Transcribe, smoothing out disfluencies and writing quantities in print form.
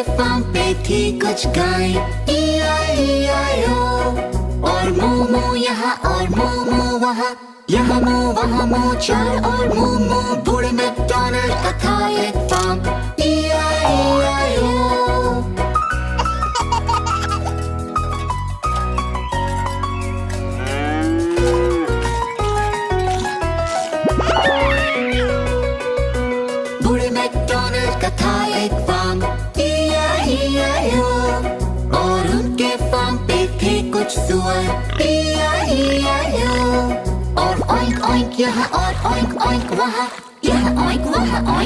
Farm पे थी कुछ गाय, E-I-E-I-O। और मू यहाँ और मू वहाँ, यहाँ मू वहाँ मू, चल और मू बूढ़े मैकडॉनल्ड का था एक फार्म, E-I-E-I-O। बूढ़े मैकडॉनल्ड का था एक फार्म, E-I-E-I-O। और उनके फार्म पे थे कुछ सुअर, E-I-E-I-O। और ऑइंक ऑइंक यहाँ और ऑइंक ऑइंक वहाँ, यहाँ ऑइंक वहाँ ऑइंक।